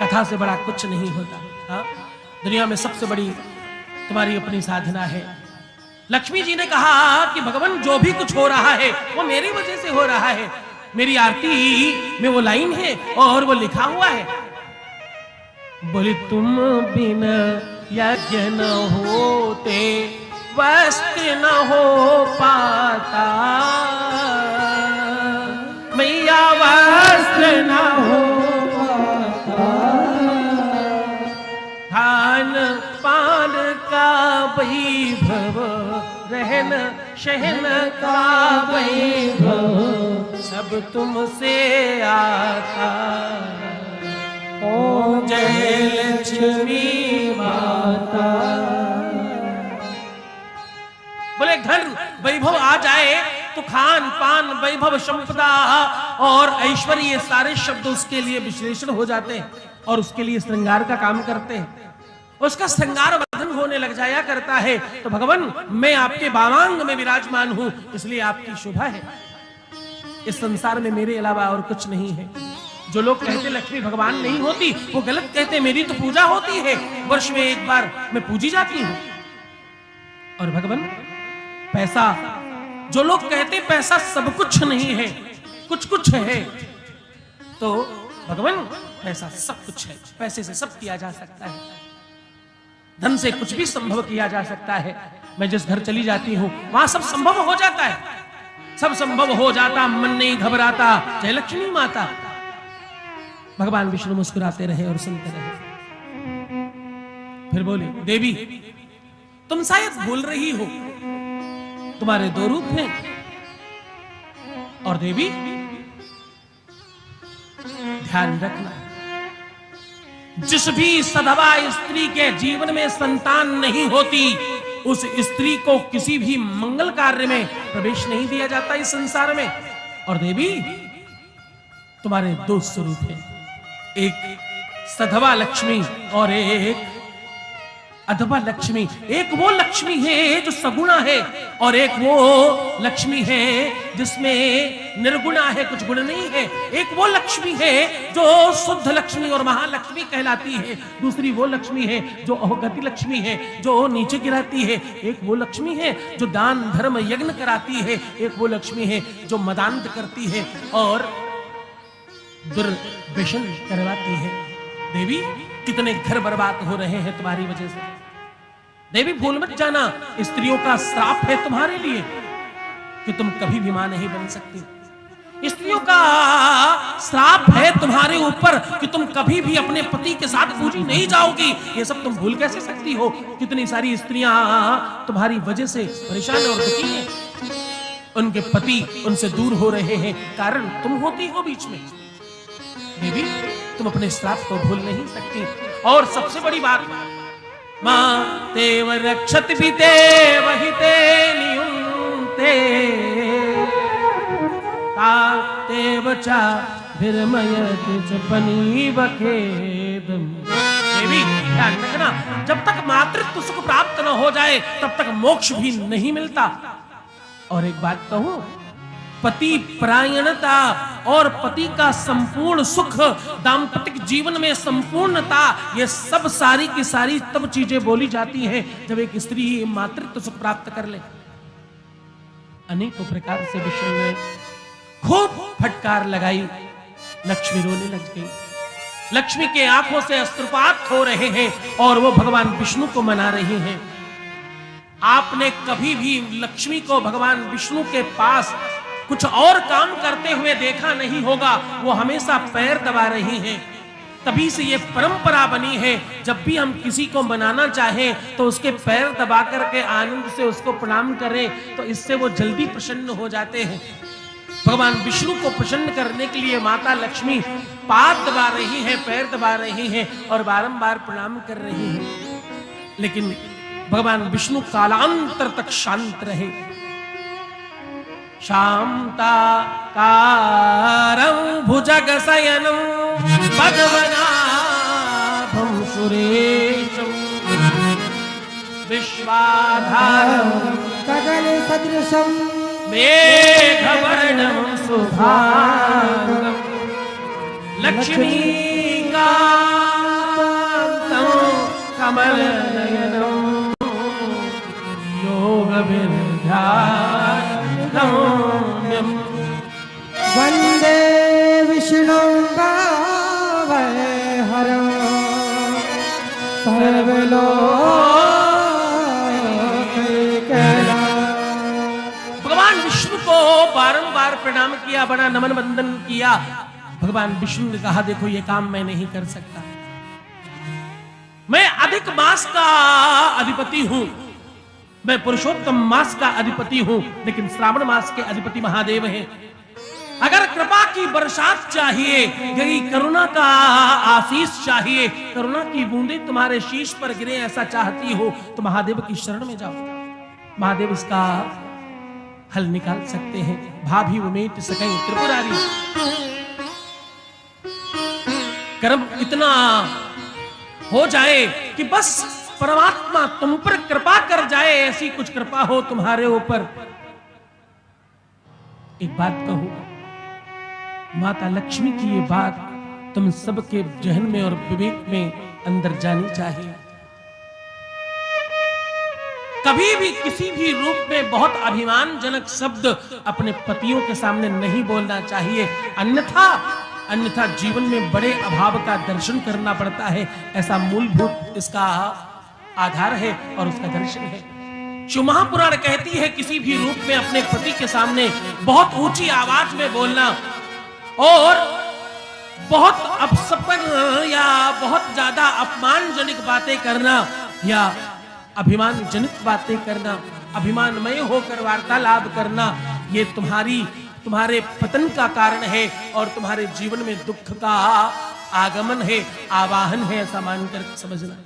कथा से बड़ा कुछ नहीं होता। हाँ, दुनिया में सबसे बड़ी तुम्हारी अपनी साधना है। लक्ष्मी जी ने कहा कि भगवान जो भी कुछ हो रहा है वो मेरी वजह से हो रहा है। मेरी आरती में वो लाइन है और वो लिखा हुआ है, बोले तुम बिना यज्ञ न होते वस्त्र न हो पाता, मैया वस्त्र न हो पाता, खान पान का वैभव, रहन शहन का वैभव, सब तुमसे आता। ओम जय लक्ष्मी माता। बोले धन वैभव आ जाए तो खान पान वैभव संपदा और ऐश्वर्य, ये सारे शब्द उसके लिए विश्लेषण हो जाते हैं और उसके लिए श्रृंगार का काम करते हैं। उसका श्रृंगार वर्धन होने लग जाया करता है। तो भगवान मैं आपके वामांग में विराजमान हूं, इसलिए आपकी शोभा है। इस संसार में मेरे अलावा और कुछ नहीं है। जो लोग कहते लक्ष्मी भगवान नहीं होती वो गलत कहते। मेरी तो पूजा होती है, वर्ष में एक बार मैं पूजी जाती हूं। और भगवान पैसा, जो लोग कहते पैसा सब कुछ नहीं है, कुछ कुछ है, तो भगवान पैसा सब कुछ है। पैसे से सब किया जा सकता है, धन से कुछ भी संभव किया जा सकता है। मैं जिस घर चली जाती हूं वहां सब संभव हो जाता है, सब संभव हो जाता, मन नहीं घबराता। जय लक्ष्मी माता। भगवान विष्णु मुस्कुराते रहे और सुनते रहे। फिर बोले देवी तुम शायद भूल रही हो, तुम्हारे दो रूप हैं। और देवी ध्यान रखना, जिस भी सधवा स्त्री के जीवन में संतान नहीं होती उस स्त्री को किसी भी मंगल कार्य में प्रवेश नहीं दिया जाता इस संसार में। और देवी तुम्हारे दो स्वरूप हैं, एक सधवा लक्ष्मी और एक अधवा लक्ष्मी। एक वो लक्ष्मी है जो सगुणा है और एक वो लक्ष्मी है जिसमें निर्गुणा है, कुछ गुण नहीं है। एक वो लक्ष्मी है जो शुद्ध लक्ष्मी और महालक्ष्मी कहलाती है, दूसरी वो लक्ष्मी है जो अहोगति लक्ष्मी है, जो नीचे गिराती है। एक वो लक्ष्मी है जो दान धर्म यज्ञ कराती है, एक वो लक्ष्मी है जो मदांत करती है और दुर्व्यसन करवाती है। देवी कितने घर बर्बाद हो रहे हैं तुम्हारी वजह से। देवी भूल मत जाना, स्त्रियों का श्राप है तुम्हारे लिए कि तुम कभी भी मां नहीं बन सकती। स्त्रियों का श्राप है तुम्हारे ऊपर कि तुम कभी भी अपने पति के साथ पूजी नहीं जाओगी। ये सब तुम भूल कैसे सकती हो? कितनी सारी स्त्रियां तुम्हारी वजह से परेशान और दुखी हैं, उनके पति उनसे दूर हो रहे हैं, कारण तुम होती हो बीच में। देवी तुम अपने श्राप को भूल नहीं सकती। और सबसे बड़ी बात, मां तेव रक्षत भी देव ही ते नियुंते ता तेव चा विरमयत जपनी बखेदम। देवी ध्यान रखना, जब तक मातृत्व सुख प्राप्त न हो जाए तब तक मोक्ष भी नहीं मिलता। और एक बात कहूं, पति परायणता और पति का संपूर्ण सुख, दाम्पत्य जीवन में संपूर्णता, ये सब सारी की सारी तब चीजें बोली जाती हैं जब एक स्त्री मातृत्व सुख प्राप्त कर ले। अनेकों प्रकार से विष्णु ने खूब फटकार लगाई, लक्ष्मी रोने लग गई। लक्ष्मी के आंखों से अश्रुपात हो रहे हैं और वो भगवान विष्णु को मना रही हैं। आपने कभी भी लक्ष्मी को भगवान विष्णु के पास कुछ और काम करते हुए देखा नहीं होगा, वो हमेशा पैर दबा रही हैं। तभी से ये परंपरा बनी है, जब भी हम किसी को मनाना चाहें तो उसके पैर दबा करके आनंद से उसको प्रणाम करें, तो इससे वो जल्दी प्रसन्न हो जाते हैं। भगवान विष्णु को प्रसन्न करने के लिए माता लक्ष्मी पाद दबा रही हैं, पैर दबा रही हैं और बारंबार प्रणाम कर रही हैं। लेकिन भगवान विष्णु कालांतर तक शांत रहे। शांता कारं भुजग शयनं पद्मनाभं सुरेशं विश्वाधारं गगन सदृशं मेघवर्णं शुभांगं लक्ष्मीकान्तं कमल नयनम योग विद्यागम्यम। वंदे विष्णु भवहरं सर्वलोकैकनाथं। भगवान विष्णु को बारंबार प्रणाम किया, बड़ा नमन वंदन किया। भगवान विष्णु ने कहा देखो ये काम मैं नहीं कर सकता, मैं अधिक मास का अधिपति हूं, मैं पुरुषोत्तम मास का अधिपति हूं, लेकिन श्रावण मास के अधिपति महादेव हैं। अगर कृपा की बरसात चाहिए, यदि करुणा का आशीष चाहिए, करुणा की बूंदें तुम्हारे शीश पर गिरे ऐसा चाहती हो तो महादेव की शरण में जाओ, महादेव इसका हल निकाल सकते हैं। भाभी उमेट सकै त्रिपुरारी, कर्म इतना हो जाए कि बस परमात्मा तुम पर कृपा कर जाए, ऐसी कुछ कृपा हो तुम्हारे ऊपर। एक बात कहूं, माता लक्ष्मी की ये बात तुम सबके जहन में और विवेक में अंदर जानी चाहिए। कभी भी किसी भी रूप में बहुत अभिमानजनक शब्द अपने पतियों के सामने नहीं बोलना चाहिए, अन्यथा जीवन में बड़े अभाव का दर्शन करना पड़ता है। ऐसा मूलभूत इसका आधार है और उसका दर्शन है। शिव महापुराण कहती है किसी भी रूप में अपने पति के सामने बहुत ऊंची आवाज में बोलना और बहुत अपशब्द या बहुत ज्यादा अपमानजनक बातें करना या अभिमान जनित बातें करना, अभिमानमय होकर वार्तालाप करना, ये तुम्हारे पतन का कारण है और तुम्हारे जीवन में दुख का आगमन है, आवाहन है, ऐसा मानकर समझना।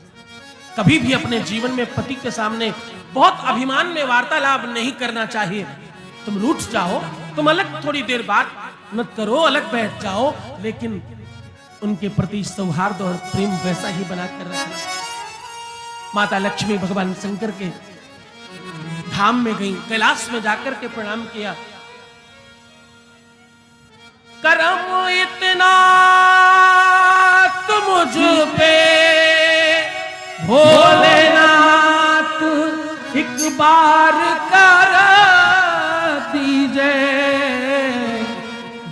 कभी भी अपने जीवन में पति के सामने बहुत अभिमान में वार्तालाप नहीं करना चाहिए। तुम रूठ जाओ, तुम अलग थोड़ी देर बात मत करो, अलग बैठ जाओ, लेकिन उनके प्रति सौहार्द और प्रेम वैसा ही बनाकर रखना। माता लक्ष्मी भगवान शंकर के धाम में गई, कैलाश में जाकर के प्रणाम किया। करम इतना तुम मुझ पे भोलेनाथ एक बार कर दीजिए,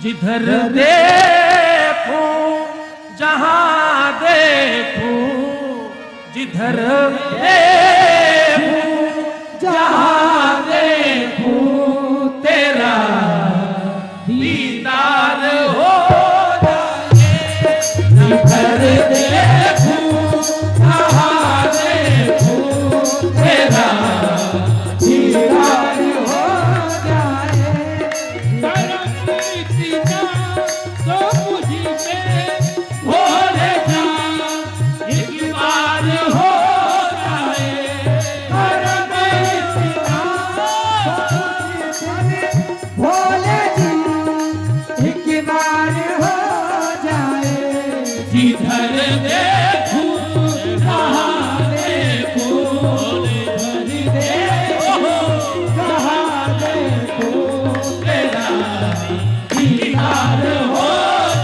जिधर देखूं जहां देखूं, जिधर देखूं जहां देखूं तेरा दीदार हो जाए, जिधर देखूं जहां देखूं तेरा दीदार हो जाए। तो मुझी पे भोले जा एक बार हो जाए, भोले जी एक बार हो जाए, जिधर देखूं जहां देखूं, जहां देखो तेरा दीदार हो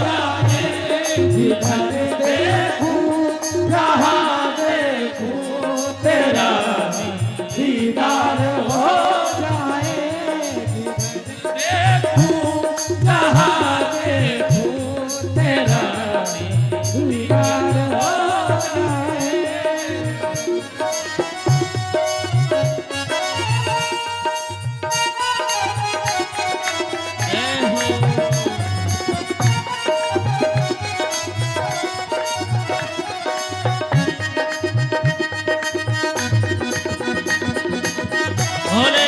जाए, जिधर देखूं जहां देखूं तेरा दीदार हो जाए, देखूं जहां देखूं तेरा दीदार हो जाए। भोले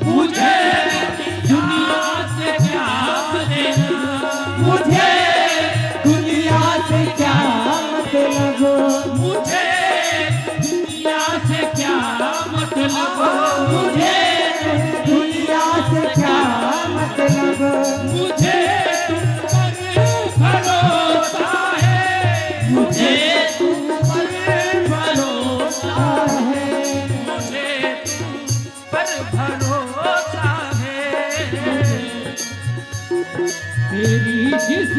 मुझे दुनिया से क्या लेना, मुझे दुनिया से क्या मतलब, मुझे दुनिया से क्या मतलब, मुझे भरोसा है। तेरी जिस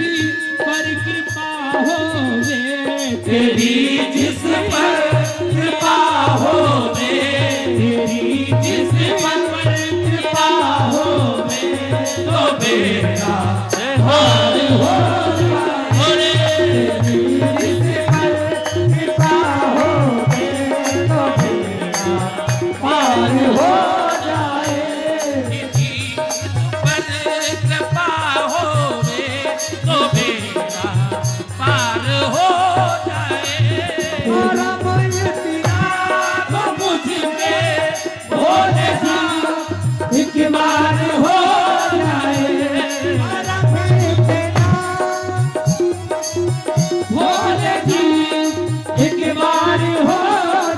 पर कृपा होवे, तेरी जिस पर कृपा होवे, तेरी जिस पर कृपा होवे, तो बेटा हार हो जाए। जिस पर कृपा होवे, तो बेटा पार हो जाए। जिस पर कृपा होवे, तो बेटा पार हो जाए। और मुझ तो मुझ पे भोले सा एक बार हो जाए, भोले जी एक बार हो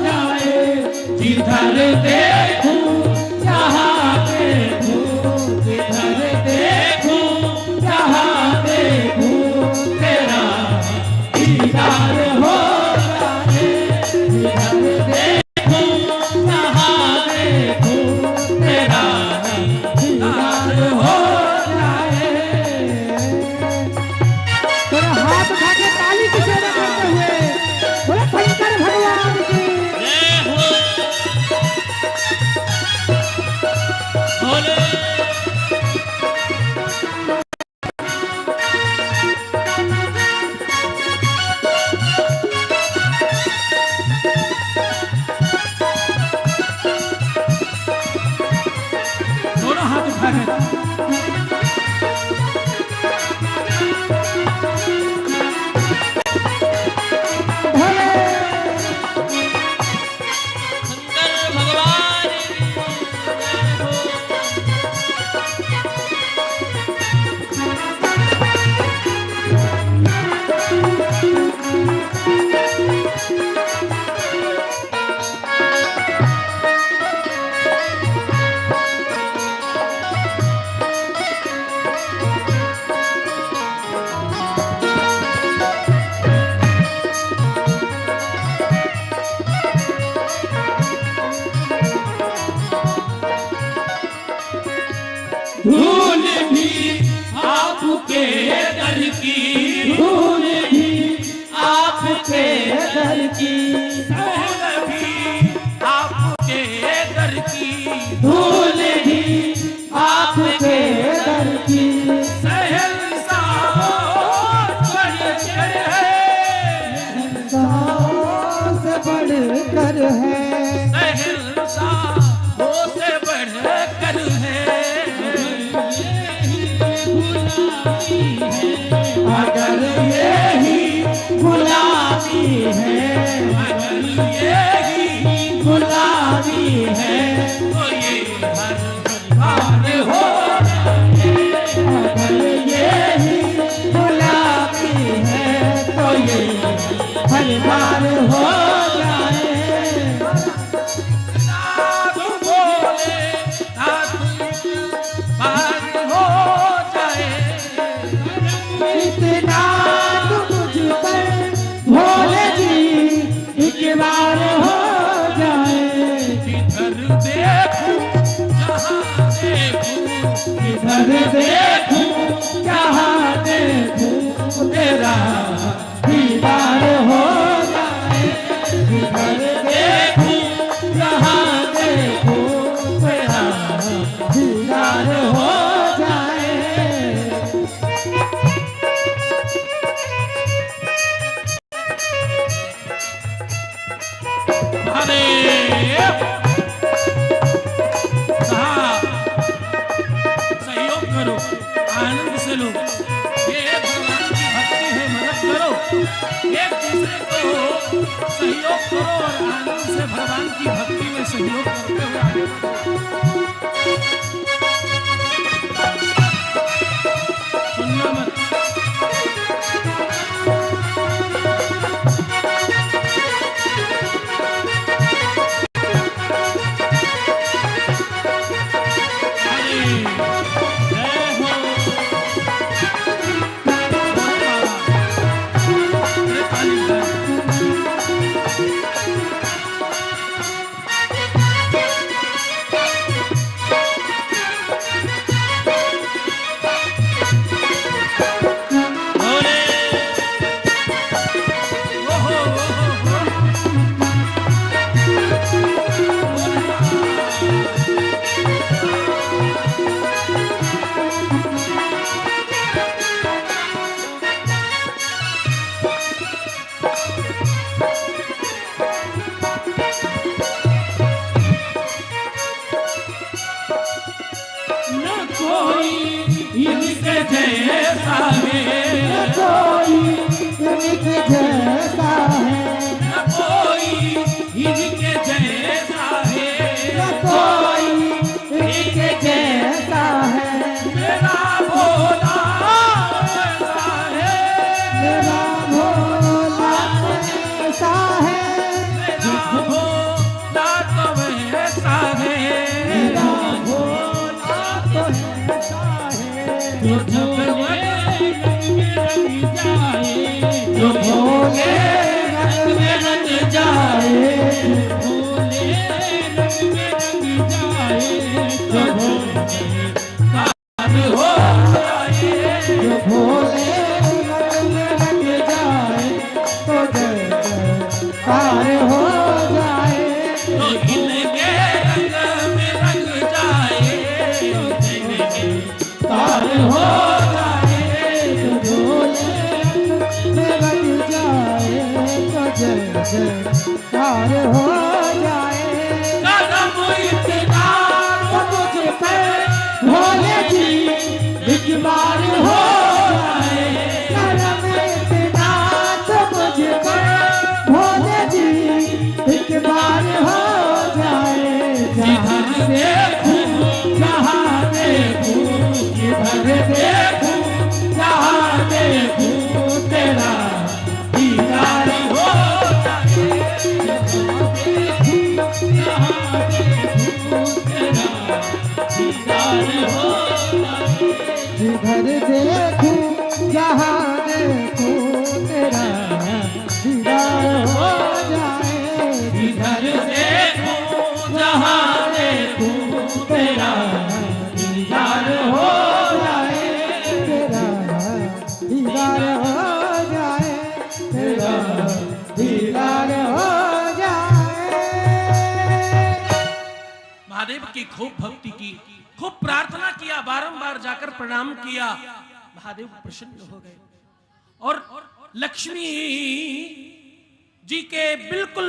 जाए। जिधर देखूं जहाँ देखूं, जिधर देखूं जहाँ देखूं, तेरा दीदार हो जाए। जिधर देखूं जहाँ देखूं, तेरा दीदार हो जाए। तेरा हाथ उठा के ताली की सेवा करते हुए बोले शंकर भगवान की। दोनों हाथ उठा के धूल भी आपके दर की, धूल भी आपके दर की, सहल भी आपके दर की, धूल भी आपके दर की। सहल सा बढ़कर है, सांस बढ़कर है, सहल सा हो से बढ़कर है। अगर यही गुलाबी है, अगर यही गुलाबी है, तो ये हर बार हो जाए। अगर यही गुलाबी है तो ये हर बार हो जाए। साधु बोले साधु पार हो जाए। इतना तो मुझ पर भोले जी एक बार हो जाए। जिधर देखूं जहाँ देखूं, इधर देखूं जहाँ देखूं तेरा दीदार हो जाए। इधर देखूं जहाँ देखूं तेरा दीदार हो जाए। अरे कहा सहयोग करो, आनंद से लो। ये भगवान की भक्ति है, मदद करो। एक दूसरे को सहयोग करो और आनंद से भगवान की भक्ति में सहयोग करते हुए आगे बढ़ो। सुनना मत। जैसा है, कोई इनके जैसा है, न कोई इनके जैसा है, कोई इनके जैसा है, मेरा भोला ऐसा है, मेरा भोला ऐसा है, मेरा भोला तो ऐसा है, मेरा भोला तो ऐसा है, जो भोले रंग जाए, जो भोले रंग में रंग जाए, भोले रंग में रंग जाए, जो भोले पार हो जाए, जो भोले रंग में रंग जाए, तो जय जयकार हो जाए, तो इनके रंग में रंग जाए, तो इनके तार हो जाए, जो भोले रंग में रंग जाए, तो जय जयकार हो जाए। कदम इतना तो मुझ पे भोले जी एक बार हो जाए, करम इतना तो मुझ पे भोले जी एक बार हो जाए, जहाँ देखूं जहाँ देखूं जिधर देखूं जहाँ देखूं तेरा दीदार हो जाए, जहाँ देखूं जहाँ देखूं तेरा दीदार हो जाए, जिधर देखूं जहाँ देखूं तेरा दीदार हो जाए, इधर देखूं जहाँ देखूं तेरा दीदार हो जाए, तेरा दीदार हो जाए, तेरा दीदार हो जाए। महादेव की खूब भक्ति की, खूब प्रार्थना किया, बारंबार जाकर प्रणाम किया। महादेव प्रसन्न हो गए और लक्ष्मी जी के बिल्कुल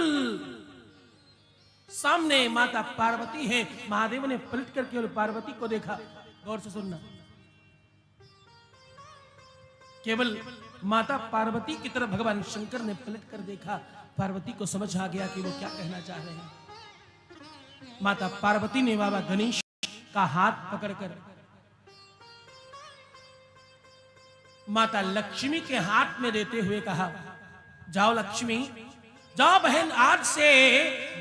सामने माता पार्वती है। महादेव ने पलट कर केवल पार्वती को देखा। गौर से सुनना, केवल माता पार्वती की तरफ भगवान शंकर ने पलट कर देखा। पार्वती को समझ आ गया कि वो क्या कहना चाह रहे हैं। माता पार्वती ने बाबा गणेश का हाथ पकड़कर माता लक्ष्मी के हाथ में देते हुए कहा, जाओ लक्ष्मी, जाओ बहन, आज से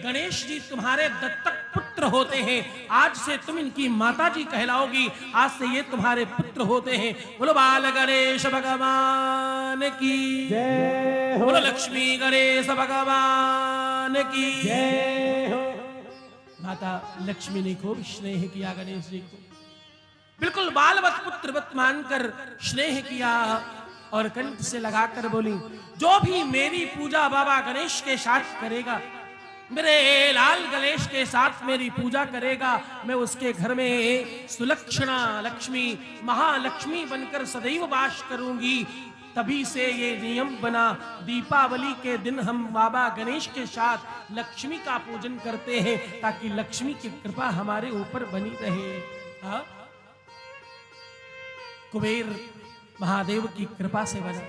गणेश जी तुम्हारे दत्तक पुत्र होते हैं। आज से तुम इनकी माता जी कहलाओगी। आज से ये तुम्हारे पुत्र होते हैं। बोलो बाल गणेश भगवान की जय हो, बोलो लक्ष्मी गणेश भगवान की जय हो। माता लक्ष्मी ने खूब स्नेह किया गणेश जी को, बिल्कुल बालवत पुत्रवत मानकर स्नेह किया और कंठ से लगाकर बोली, जो भी मेरी पूजा बाबा गणेश के साथ करेगा, मेरे लाल गणेश के साथ मेरी पूजा करेगा, मैं उसके घर में सुलक्षणा लक्ष्मी महालक्ष्मी बनकर सदैव वास करूंगी। तभी से ये नियम बना, दीपावली के दिन हम बाबा गणेश के साथ लक्ष्मी का पूजन करते हैं, ताकि लक्ष्मी की कृपा हमारे ऊपर बनी रहे। हाँ? कुबेर महादेव की कृपा से बना,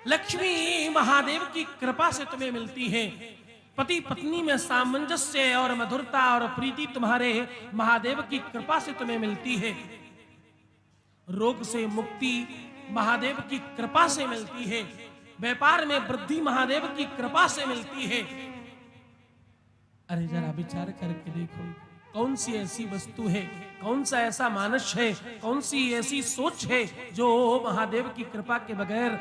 लक्ष्मी महादेव की कृपा से तुम्हें मिलती है। पति पत्नी में सामंजस्य और मधुरता और प्रीति तुम्हारे महादेव की कृपा से तुम्हें मिलती है। रोग से मुक्ति महादेव की कृपा से मिलती है। व्यापार में वृद्धि महादेव की कृपा से मिलती है। अरे जरा विचार करके देखो, कौन सी ऐसी वस्तु है, कौन सा ऐसा मानस है, कौन सी ऐसी सोच है जो महादेव की कृपा के बगैर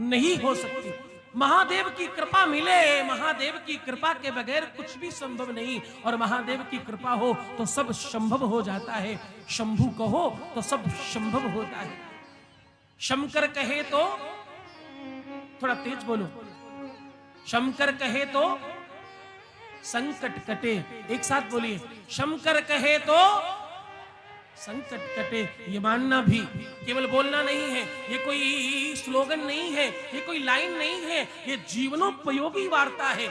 नहीं हो सकती। महादेव की कृपा मिले, महादेव की कृपा के बगैर कुछ भी संभव नहीं। और महादेव की कृपा हो तो सब संभव हो जाता है। शंभु कहो तो सब संभव होता है। शंकर कहे तो, थोड़ा तेज बोलो, शंकर कहे तो संकट कटे। एक साथ बोलिए, शंकर कहे तो संकट कटे। ये मानना भी केवल बोलना नहीं है, ये कोई स्लोगन नहीं है, ये कोई लाइन नहीं है, ये जीवनोपयोगी वार्ता है।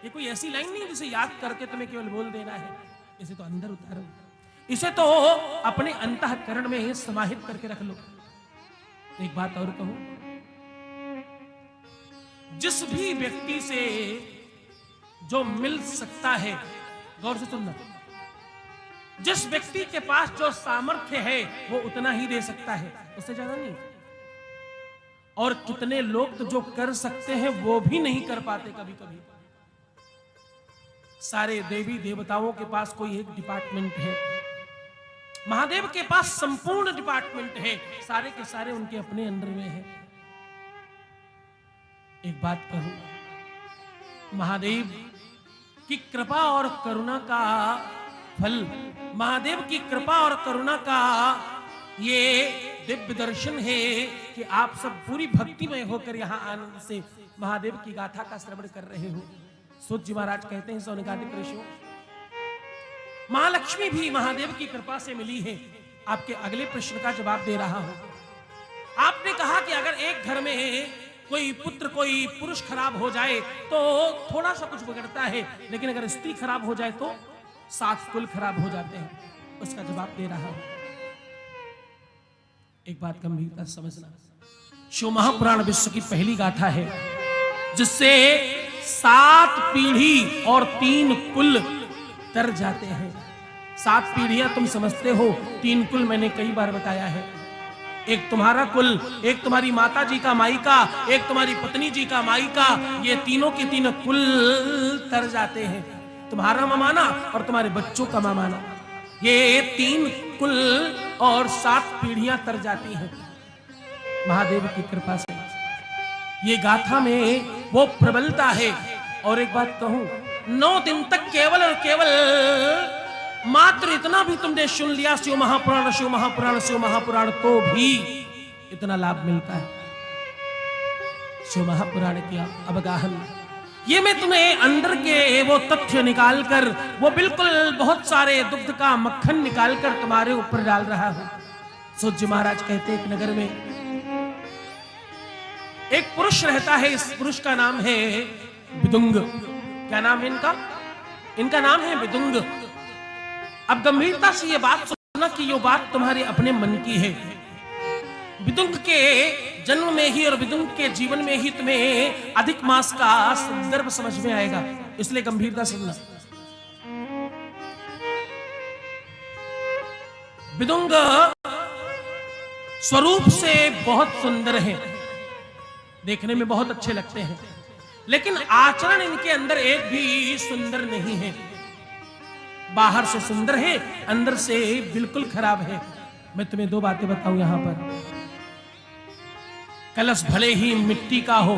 ये कोई ऐसी लाइन नहीं जिसे याद करके तुम्हें केवल बोल देना है। इसे तो अंदर उतारो, इसे तो अपने अंतःकरण में समाहित करके रख लो। एक बात और कहूं, जिस भी व्यक्ति से जो मिल सकता है, गौर से सुनना, जिस व्यक्ति के पास जो सामर्थ्य है वो उतना ही दे सकता है, उससे ज्यादा नहीं। और कितने लोग तो जो कर सकते हैं वो भी नहीं कर पाते कभी कभी। सारे देवी देवताओं के पास कोई एक डिपार्टमेंट है, महादेव के पास संपूर्ण डिपार्टमेंट है, सारे के सारे उनके अपने अंडर में है। एक बात कहूं, महादेव की कृपा और करुणा का फल, महादेव की कृपा और करुणा का ये दिव्य दर्शन है कि आप सब पूरी भक्तिमय होकर यहां आनंद से महादेव की गाथा का श्रवण कर रहे हो। सूत जी महाराज कहते हैं, सौनिकादिक ऋषियों, महालक्ष्मी भी महादेव की कृपा से मिली है। आपके अगले प्रश्न का जवाब दे रहा हूं। आपने कहा कि अगर एक घर में कोई पुत्र, कोई पुरुष खराब हो जाए तो थोड़ा सा कुछ बिगड़ता है, लेकिन अगर स्त्री खराब हो जाए तो 7 कुल खराब हो जाते हैं। उसका जवाब दे रहा हूं। एक बात गंभीरता से समझना, शिव महापुराण विश्व की पहली गाथा है जिससे 7 पीढ़ी और 3 कुल तर जाते हैं। 7 पीढ़ियां तुम समझते हो, 3 कुल मैंने कई बार बताया है। एक तुम्हारा कुल, एक तुम्हारी माता जी का मायका, एक तुम्हारी पत्नी जी का मायका, ये तीनों के 3 कुल तर जाते हैं। तुम्हारा ममाना और तुम्हारे बच्चों का ममाना, ये 3 कुल और 7 पीढ़ियां तर जाती हैं महादेव की कृपा से। ये गाथा में वो प्रबलता है। और एक बात कहूं, 9 दिन तक केवल और केवल मात्र इतना भी तुमने सुन लिया, शिव महापुराण शिव महापुराण शिव महापुराण, तो भी इतना लाभ मिलता है। शिव महापुराण की अवगाहन, ये मैं तुम्हें अंदर के वो तथ्य निकालकर, वो बिल्कुल बहुत सारे दुग्ध का मक्खन निकालकर तुम्हारे ऊपर डाल रहा हूं। सूत जी महाराज कहते, एक नगर में एक पुरुष रहता है। इस पुरुष का नाम है विदुंग। क्या नाम है इनका? इनका नाम है विदुंग। अब गंभीरता से ये बात सुनना कि ये बात तुम्हारे अपने मन की है। विदुंग के जन्म में ही और विदुंग के जीवन में ही तुम्हें अधिक मास का संदर्भ समझ में आएगा, इसलिए गंभीरता से सुनना। विदुंग स्वरूप से बहुत सुंदर है, देखने में बहुत अच्छे लगते हैं, लेकिन आचरण इनके अंदर एक भी सुंदर नहीं है। बाहर से सुंदर है, अंदर से बिल्कुल खराब है। मैं तुम्हें 2 बातें बताऊं यहां पर। कलश भले ही मिट्टी का हो,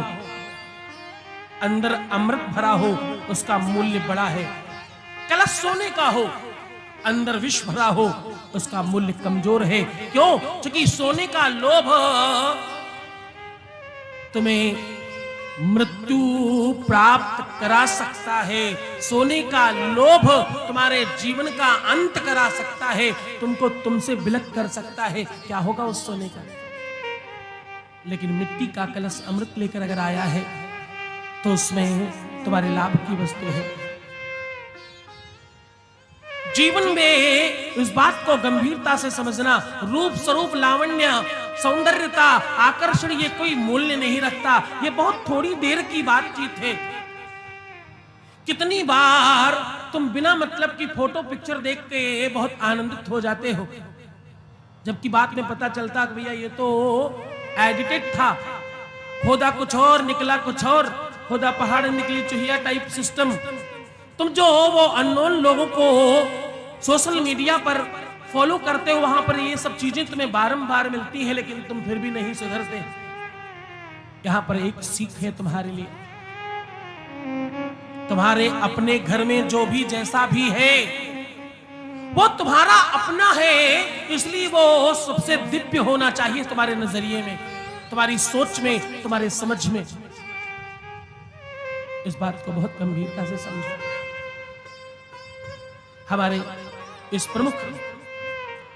अंदर अमृत भरा हो, उसका मूल्य बड़ा है। कलश सोने का हो, अंदर विष भरा हो, उसका मूल्य कमजोर है। क्यों? क्योंकि सोने का लोभ तुम्हें मृत्यु प्राप्त करा सकता है, सोने का लोभ तुम्हारे जीवन का अंत करा सकता है, तुमको तुमसे विलग कर सकता है। क्या होगा उस सोने का? लेकिन मिट्टी का कलश अमृत लेकर अगर आया है तो उसमें तुम्हारे लाभ की वस्तु है। जीवन में इस बात को गंभीरता से समझना, रूप स्वरूप लावण्य सौंदर्यता आकर्षण ये कोई मूल्य नहीं रखता। ये बहुत थोड़ी देर की बातचीत है। कितनी बार तुम बिना मतलब की फोटो पिक्चर देख के बहुत आनंदित हो जाते हो, जबकि बाद में पता चलता कि भैया ये तो एडिटेड था, खोदा कुछ और निकला कुछ और, खोदा पहाड़ निकली चुहिया टाइप सिस्टम। तुम जो वो अननोन लोगों को सोशल मीडिया पर फॉलो करते हो, वहां पर ये सब चीजें तुम्हें बारंबार मिलती है, लेकिन तुम फिर भी नहीं सुधरते। यहां पर एक सीख है तुम्हारे लिए। तुम्हारे अपने घर में जो भी जैसा भी है वो तुम्हारा अपना है, इसलिए वो सबसे दिव्य होना चाहिए तुम्हारे नजरिए में, तुम्हारी सोच में, तुम्हारे समझ में। इस बात को बहुत गंभीरता से समझो। हमारे इस प्रमुख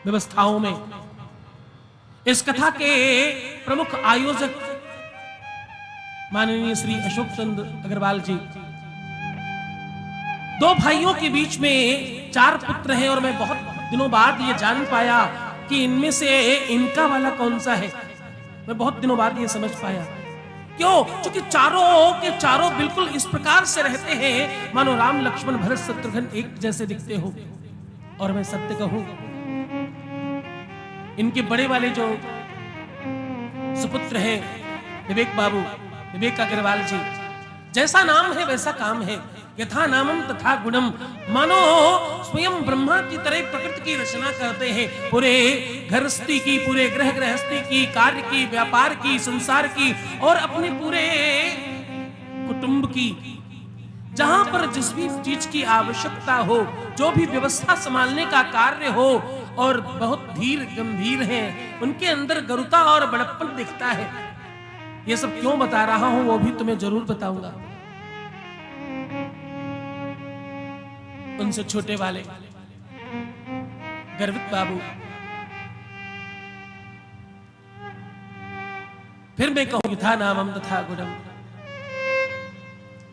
व्यवस्थाओं में इस कथा के प्रमुख आयोजक माननीय श्री अशोक चंद्र अग्रवाल जी, 2 भाइयों के बीच में 4 पुत्र हैं, और मैं बहुत दिनों बाद ये जान पाया कि इनमें से इनका वाला कौन सा है। मैं बहुत दिनों बाद ये समझ पाया। क्यों? क्योंकि चारों के चारों बिल्कुल इस प्रकार से रहते हैं मानो राम लक्ष्मण भरत शत्रुघ्न एक जैसे दिखते हो। और मैं सत्य कहूं, इनके बड़े वाले जो सुपुत्र हैं विवेक बाबू, विवेक अग्रवाल जी, जैसा नाम है वैसा काम है। यथा नामम तथा गुणम, मानो स्वयं ब्रह्मा की तरह प्रकृति की रचना करते हैं। पूरे गृहस्थी की, पूरे गृहस्थी की, कार्य की, व्यापार की, संसार की और अपने पूरे कुटुंब की, जहां पर जिस भी चीज की आवश्यकता हो, जो भी व्यवस्था संभालने का कार्य हो, और बहुत धीर गंभीर हैं, उनके अंदर गरुता और बड़प्पन दिखता है। ये सब क्यों बता रहा हूं वो भी तुम्हें जरूर बताऊंगा। उनसे छोटे वाले गर्वित बाबू, फिर मैं कहूं था नामम तथा गुणम,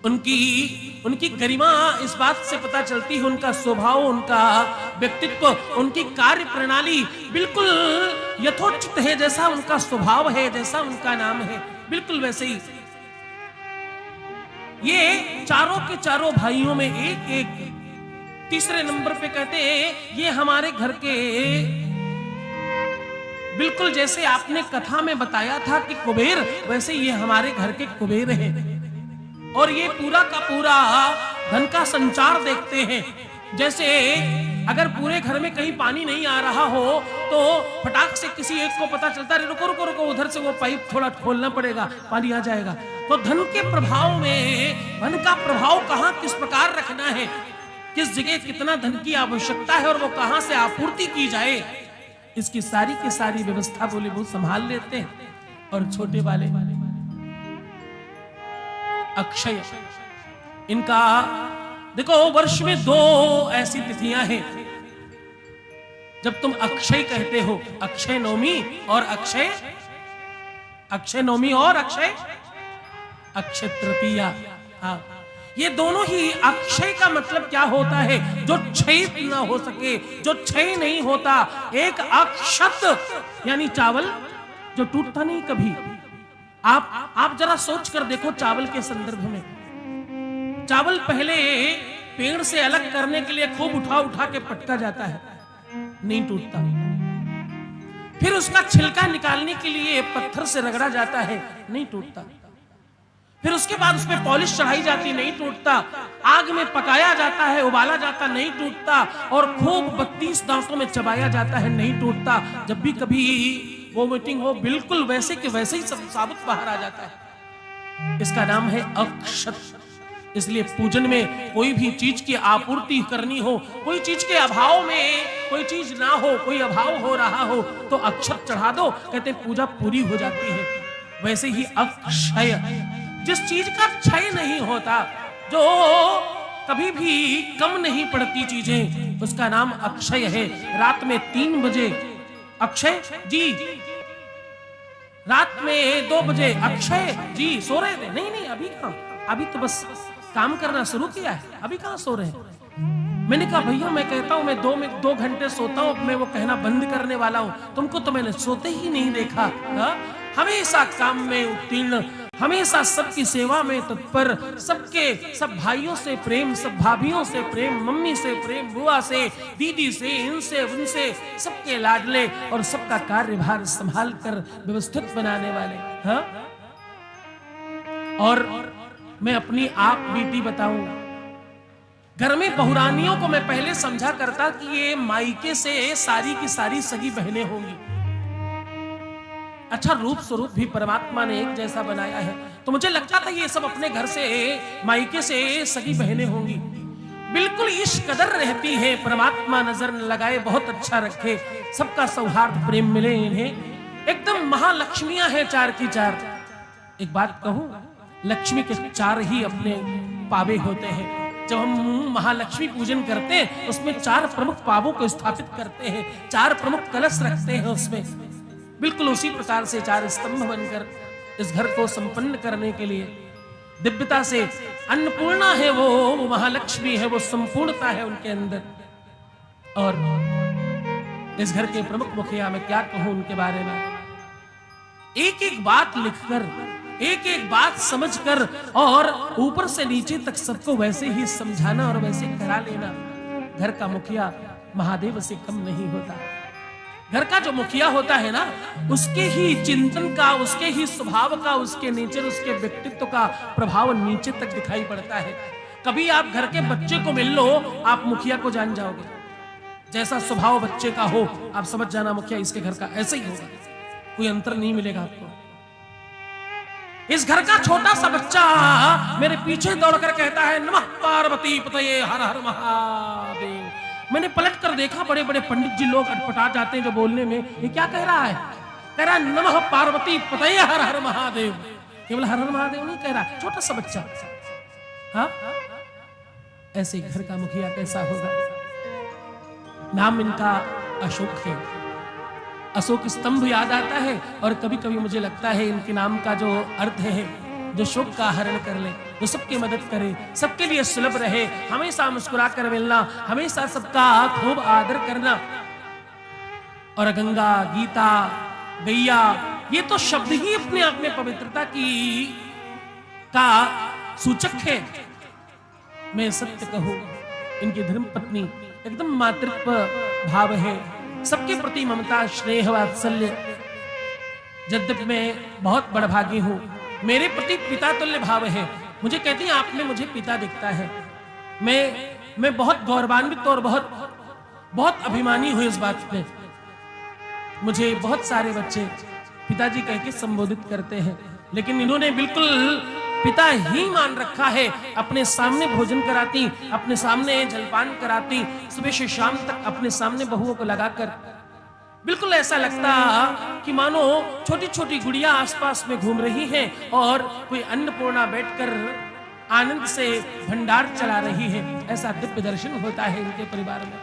उनकी गरिमा इस बात से पता चलती है, उनका स्वभाव, उनका व्यक्तित्व, उनकी कार्य प्रणाली बिल्कुल यथोचित है। जैसा उनका स्वभाव है, जैसा उनका नाम है, बिल्कुल वैसे ही। ये चारों के चारों भाइयों में एक एक तीसरे नंबर पे कहते हैं ये हमारे घर के, बिल्कुल जैसे आपने कथा में बताया था कि कुबेर, वैसे ये हमारे घर के कुबेर हैं। और ये पूरा का पूरा धन का संचार देखते हैं। जैसे अगर पूरे घर में कहीं पानी नहीं आ रहा हो तो फटाक से किसी एक को पता चलता है, रुको रुको रुको, उधर से वो पाइप थोड़ा खोलना पड़ेगा, पानी आ जाएगा। तो धन के प्रभाव में, धन का प्रभाव कहां किस प्रकार रखना है, किस जगह कितना धन की आवश्यकता है और वो कहां से आपूर्ति की जाए, इसकी सारी की सारी व्यवस्था बोले वो संभाल लेते हैं। और छोटे वाले अक्षय, इनका देखो वर्ष में 2 ऐसी तिथियां हैं जब तुम अक्षय कहते हो, अक्षय नवमी और अक्षय नवमी और अक्षय तृतीया। हाँ, ये दोनों ही, अक्षय का मतलब क्या होता है? जो क्षय ना हो सके, जो क्षय नहीं होता। एक अक्षत यानी चावल जो टूटता नहीं कभी। आप जरा सोच कर देखो चावल के संदर्भ में। चावल पहले पेड़ से अलग करने के लिए खूब उठा के पटका जाता है, नहीं टूटता। फिर उसका छिलका निकालने के लिए पत्थर से रगड़ा जाता है, नहीं टूटता। फिर उसके बाद उस पर पॉलिश चढ़ाई जाती, नहीं टूटता। आग में पकाया जाता है, उबाला जाता, नहीं टूटता। और खूब 32 दांतों में चबाया जाता है, नहीं टूटता। जब भी कभी वोमिटिंग हो, बिल्कुल वैसे के वैसे ही सब साबुत बाहर आ जाता है। इसका नाम है अक्षत। इसलिए पूजन में कोई भी चीज की आपूर्ति करनी हो, कोई चीज के अभाव में कोई चीज ना हो, कोई अभाव हो रहा हो, तो अक्षत चढ़ा दो, कहते पूजा पूरी हो जाती है। वैसे ही अक्षय, जिस चीज का क्षय नहीं होता, जो कभी भी कम नहीं पड़ती चीजें, उसका नाम अक्षय है। रात में 3 बजे अक्षय जी, रात में 2 बजे अक्षय जी सो रहे थे। नहीं, अभी कहां, अभी तो बस काम करना शुरू किया है, अभी कहां सो रहे हैं। मैंने कहा भैया, मैं कहता हूं मैं 2 घंटे सोता हूं, मैं वो कहना बंद करने वाला हूं। तुमको तो मैंने सोते ही नहीं देखा। हा? हमेशा काम में उत्तीर्ण, हमेशा सबकी सेवा में तत्पर, सब भाइयों से प्रेम, सब भाभियों से प्रेम, मम्मी से प्रेम, बुआ से, दीदी से, इनसे उनसे, सबके लाडले और सबका कार्यभार संभाल कर व्यवस्थित बनाने वाले। हाँ? और मैं अपनी आप बीती बताऊं, घर में बहुरानियों को मैं पहले समझा करता कि ये मायके से सारी की सारी सगी बहनें होंगी। अच्छा, रूप स्वरूप भी परमात्मा ने एक जैसा बनाया है, तो मुझे लगता था ये सब अपने घर से, मायके से सगी बहनें होंगी। बिल्कुल इस कदर रहती है, परमात्मा नजर न लगाए, बहुत अच्छा रखे, सबका सौहार्द प्रेम मिले इन्हें। एकदम महालक्ष्मियां हैं, 4 की 4। एक बात कहूं, लक्ष्मी के 4 ही अपने पावे होते हैं। जब हम महालक्ष्मी पूजन करते हैं, उसमें 4 प्रमुख पावों को स्थापित करते हैं, 4 प्रमुख कलश रखते हैं उसमें। बिल्कुल उसी प्रकार से 4 स्तंभ बनकर इस घर को संपन्न करने के लिए दिव्यता से, अन्नपूर्णा है वो महालक्ष्मी है, वो संपूर्णता है उनके अंदर। और इस घर के प्रमुख मुखिया, मैं क्या कहूं उनके बारे में। एक एक बात लिखकर, एक एक बात समझकर और ऊपर से नीचे तक सबको वैसे ही समझाना और वैसे करा लेना। घर का मुखिया महादेव से कम नहीं होता। घर का जो मुखिया होता है ना, उसके ही चिंतन का, उसके ही स्वभाव का, उसके नेचर, उसके व्यक्तित्व का प्रभाव नीचे तक दिखाई पड़ता है। कभी आप घर के बच्चे को मिल लो, आप मुखिया को जान जाओगे। जैसा स्वभाव बच्चे का हो, आप समझ जाना मुखिया इसके घर का ऐसा ही होगा, कोई अंतर नहीं मिलेगा आपको। इस घर का छोटा सा बच्चा मेरे पीछे दौड़कर कहता है नमः पार्वती पतये हर हर महादेव। मैंने पलट कर देखा, बड़े बड़े पंडित जी लोग अटपटा जाते हैं जो बोलने में, ये क्या कह रहा है? कह रहा नमः पार्वती पतये हर हर महादेव। केवल हर हर महादेव नहीं कह रहा, छोटा सा बच्चा। हाँ, ऐसे घर का मुखिया कैसा होगा? नाम इनका अशोक है। अशोक स्तंभ याद आता है और कभी कभी मुझे लगता है इनके नाम का जो अर्थ है, जो शोक का हरण कर ले, जो सबकी मदद करे, सबके लिए सुलभ रहे, हमेशा मुस्कुरा कर मिलना, हमेशा सबका खूब आदर करना। और गंगा, गीता, गैया, ये तो शब्द ही अपने आप में पवित्रता की का सूचक है। मैं सत्य कहूं, इनकी धर्म पत्नी एकदम मातृत्व भाव है, सबके प्रति ममता, स्नेह, वात्सल्य। यद्यपि मैं बहुत बड़भागी हूं, मेरे प्रति पिता तुल्य भाव है। मुझे कहती हैं आप में मुझे पिता दिखता है। मैं बहुत गौरवान्वित और बहुत अभिमानी हूं इस बात पे। मुझे बहुत सारे बच्चे पिताजी कह के संबोधित करते हैं, लेकिन इन्होंने बिल्कुल पिता ही मान रखा है। अपने सामने भोजन कराती, अपने सामने जलपान कराती, सुबह से शाम तक अपने सामने बहुओं को लगाकर बिल्कुल ऐसा लगता कि मानो छोटी छोटी गुड़िया आसपास में घूम रही हैं और कोई अन्नपूर्णा बैठकर आनंद से भंडार चला रही है। ऐसा दिव्य दर्शन होता है इनके परिवार में।